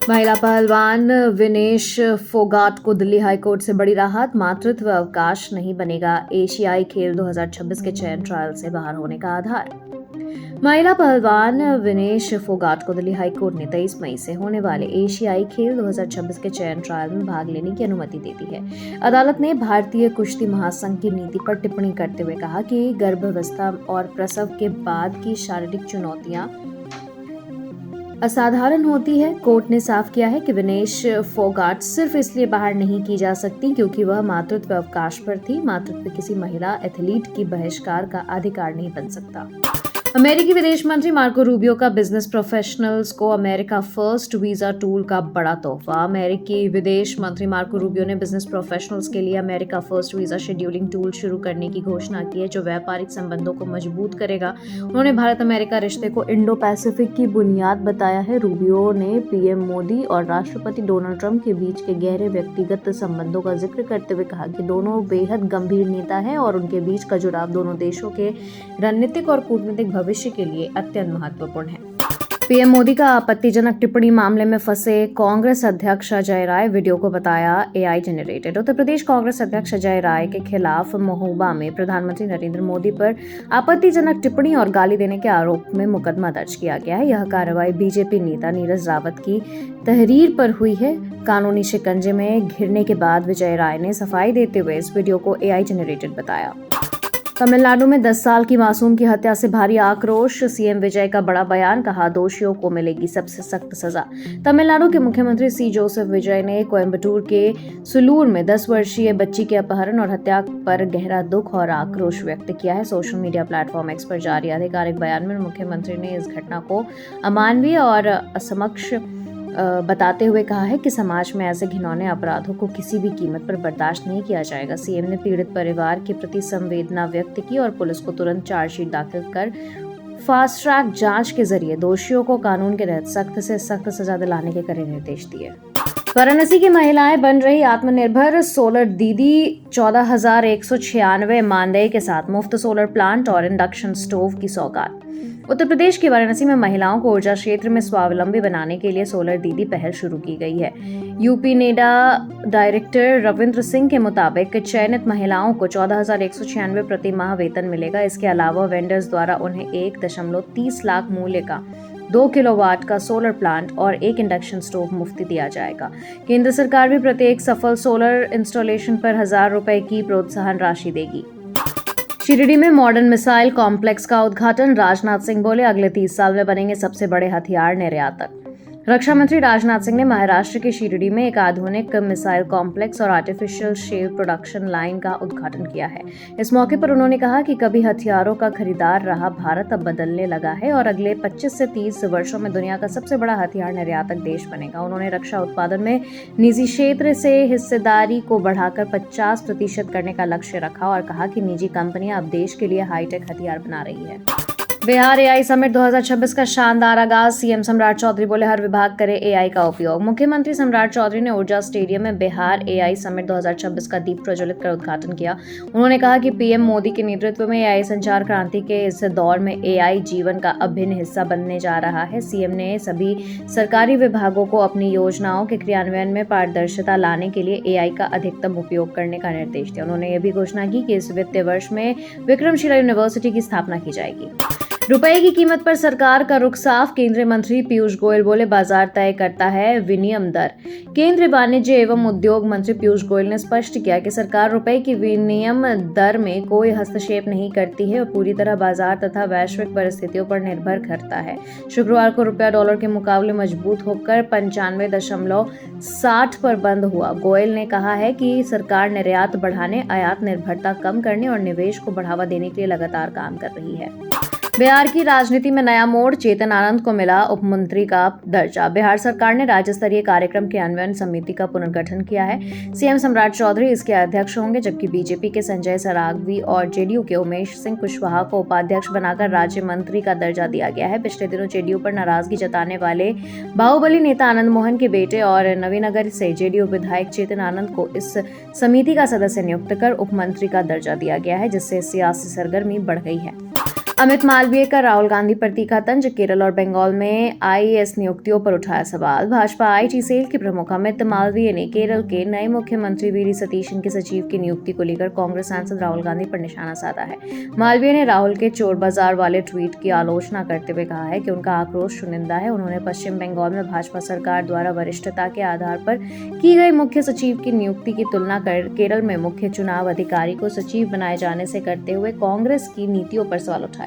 महिला पहलवान विनेश फोगाट को दिल्ली हाईकोर्ट से बड़ी राहत। मातृत्व अवकाश नहीं बनेगा एशियाई खेल 2026 के चयन ट्रायल से बाहर होने का आधार। महिला पहलवान विनेश फोगाट को दिल्ली हाईकोर्ट ने 23 मई से होने वाले एशियाई खेल 2026 के चयन ट्रायल में भाग लेने की अनुमति दे दी है। अदालत ने भारतीय कुश्ती महासंघ की नीति पर टिप्पणी करते हुए कहा कि गर्भावस्था और प्रसव के बाद की शारीरिक चुनौतियां असाधारण होती है। कोर्ट ने साफ किया है कि विनेश फोगाट सिर्फ इसलिए बाहर नहीं की जा सकती क्योंकि वह मातृत्व अवकाश पर थी। मातृत्व किसी महिला एथलीट की बहिष्कार का अधिकार नहीं बन सकता। अमेरिकी विदेश मंत्री मार्को रूबियो का बिजनेस प्रोफेशनल्स को अमेरिका फर्स्ट वीजा टूल का बड़ा तोहफा। अमेरिकी विदेश मंत्री मार्को रूबियो ने बिजनेस प्रोफेशनल्स के लिए America first visa scheduling tool शुरू करने की घोषणा की है, जो व्यापारिक संबंधों को मजबूत करेगा। उन्होंने भारत अमेरिका रिश्ते को इंडो पैसिफिक की बुनियाद बताया है। रूबियो ने पीएम मोदी और राष्ट्रपति डोनाल्ड ट्रंप के बीच के गहरे व्यक्तिगत संबंधों का जिक्र करते हुए कहा कि दोनों बेहद गंभीर नेता हैं और उनके बीच का जुड़ाव दोनों देशों के रणनीतिक और कूटनीतिक भविष्य के लिए अत्यंत महत्वपूर्ण है। पीएम मोदी का आपत्तिजनक टिप्पणी मामले में फंसे कांग्रेस अध्यक्ष अजय राय वीडियो को बताया एआई जनरेटेड। उत्तर प्रदेश कांग्रेस अध्यक्ष अजय राय के खिलाफ महोबा में प्रधानमंत्री नरेंद्र मोदी पर आपत्तिजनक टिप्पणी और गाली देने के आरोप में मुकदमा दर्ज किया गया है। यह कार्रवाई बीजेपी नेता नीरज रावत की तहरीर पर हुई है। कानूनी शिकंजे में घिरने के बाद विजय राय ने सफाई देते हुए इस वीडियो को एआई जनरेटेड बताया। तमिलनाडु में 10 साल की मासूम की हत्या से भारी आक्रोश। सीएम विजय का बड़ा बयान, कहा दोषियों को मिलेगी सबसे सख्त सजा। तमिलनाडु के मुख्यमंत्री सी जोसेफ विजय ने कोयम्बटूर के सुलूर में 10 वर्षीय बच्ची के अपहरण और हत्या पर गहरा दुख और आक्रोश व्यक्त किया है। सोशल मीडिया प्लेटफॉर्म एक्स पर जारी आधिकारिक बयान में मुख्यमंत्री ने इस घटना को अमानवीय और असमक्ष बताते हुए कहा है कि समाज में ऐसे घिनौने अपराधों को किसी भी कीमत पर बर्दाश्त नहीं किया जाएगा। सीएम ने पीड़ित परिवार के प्रति संवेदना व्यक्त की और पुलिस को तुरंत चार्जशीट दाखिल कर फास्ट ट्रैक जांच के जरिए दोषियों को कानून के तहत सख्त से सख्त सजा दिलाने के कड़े निर्देश दिए। वाराणसी की महिलाएं बन रही आत्मनिर्भर, सोलर दीदी 14,196 मानदेय के साथ मुफ्त सोलर प्लांट और इंडक्शन स्टोव की सौगात। उत्तर प्रदेश की वाराणसी में महिलाओं को ऊर्जा क्षेत्र में स्वावलंबी बनाने के लिए सोलर दीदी पहल शुरू की गई है। UP NEDA director Ravindra Singh के मुताबिक चयनित महिलाओं को 14,196 प्रति माह वेतन मिलेगा। इसके अलावा वेंडर्स द्वारा उन्हें 1.30 लाख मूल्य का 2 किलोवाट का सोलर प्लांट और 1 इंडक्शन स्टोव मुफ्त दिया जाएगा। केंद्र सरकार भी प्रत्येक सफल सोलर इंस्टॉलेशन पर 1,000 रुपए की प्रोत्साहन राशि देगी। शिरडी में मॉडर्न मिसाइल कॉम्प्लेक्स का उद्घाटन। राजनाथ सिंह बोले अगले 30 साल में बनेंगे सबसे बड़े हथियार निर्यातक। रक्षा मंत्री राजनाथ सिंह ने महाराष्ट्र के शिरडी में एक आधुनिक मिसाइल कॉम्प्लेक्स और आर्टिफिशियल शेल प्रोडक्शन लाइन का उद्घाटन किया है। इस मौके पर उन्होंने कहा कि कभी हथियारों का खरीदार रहा भारत अब बदलने लगा है और अगले 25 से 30 वर्षों में दुनिया का सबसे बड़ा हथियार निर्यातक देश बनेगा। उन्होंने रक्षा उत्पादन में निजी क्षेत्र से हिस्सेदारी को बढ़ाकर 50% करने का लक्ष्य रखा और कहा कि निजी कंपनियां अब देश के लिए हाईटेक हथियार बना रही है। बिहार एआई समिट 2026 का शानदार आगाज। सीएम सम्राट चौधरी बोले हर विभाग करे एआई का उपयोग। मुख्यमंत्री सम्राट चौधरी ने ऊर्जा स्टेडियम में बिहार एआई समिट 2026 का दीप प्रज्वलित कर उद्घाटन किया। उन्होंने कहा कि पीएम मोदी के नेतृत्व में एआई संचार क्रांति के इस दौर में एआई जीवन का अभिन्न हिस्सा बनने जा रहा है। सीएम ने सभी सरकारी विभागों को अपनी योजनाओं के क्रियान्वयन में पारदर्शिता लाने के लिए एआई का अधिकतम उपयोग करने का निर्देश दिया। उन्होंने यह भी घोषणा की कि इस वित्तीय वर्ष में विक्रमशिला यूनिवर्सिटी की स्थापना की जाएगी। रुपए की कीमत पर सरकार का रुख साफ। केंद्रीय मंत्री पीयूष गोयल बोले बाजार तय करता है विनिमय दर। केंद्रीय वाणिज्य एवं उद्योग मंत्री पीयूष गोयल ने स्पष्ट किया कि सरकार रुपए की विनिमय दर में कोई हस्तक्षेप नहीं करती है और पूरी तरह बाजार तथा वैश्विक परिस्थितियों पर निर्भर करता है। शुक्रवार को रुपया डॉलर के मुकाबले मजबूत होकर 95.60 पर बंद हुआ। गोयल ने कहा है कि सरकार निर्यात बढ़ाने, आयात निर्भरता कम करने और निवेश को बढ़ावा देने के लिए लगातार काम कर रही है। बिहार की राजनीति में नया मोड़। चेतन आनंद को मिला उप मंत्री का दर्जा। बिहार सरकार ने राज्य स्तरीय कार्यक्रम क्रियान्वयन समिति का पुनर्गठन किया है। सीएम सम्राट चौधरी इसके अध्यक्ष होंगे, जबकि बीजेपी के संजय सरावगी और जेडीयू के उमेश सिंह कुशवाहा को उपाध्यक्ष बनाकर राज्य मंत्री का दर्जा दिया गया है। पिछले दिनों जेडीयू पर नाराजगी जताने वाले बाहुबली नेता आनंद मोहन के बेटे और नवीनगर से जेडीयू विधायक चेतन आनंद को इस समिति का सदस्य नियुक्त कर उप मंत्री का दर्जा दिया गया है, जिससे सियासी सरगर्मी बढ़ गई है। अमित मालवीय का राहुल गांधी पर तीखा तंज, केरल और बंगाल में आईएएस नियुक्तियों पर उठाया सवाल। भाजपा आईटी सेल के प्रमुख अमित मालवीय ने केरल के नए मुख्यमंत्री वीडी सतीशन के सचिव की नियुक्ति को लेकर कांग्रेस सांसद राहुल गांधी पर निशाना साधा है। मालवीय ने राहुल के चोर बाजार वाले ट्वीट की आलोचना करते हुए कहा है कि उनका आक्रोश शुनिंदा है। उन्होंने पश्चिम बंगाल में भाजपा सरकार द्वारा वरिष्ठता के आधार पर की गई मुख्य सचिव की नियुक्ति की तुलना कर केरल में मुख्य चुनाव अधिकारी को सचिव बनाए जाने से करते हुए कांग्रेस की नीतियों पर सवाल उठाए।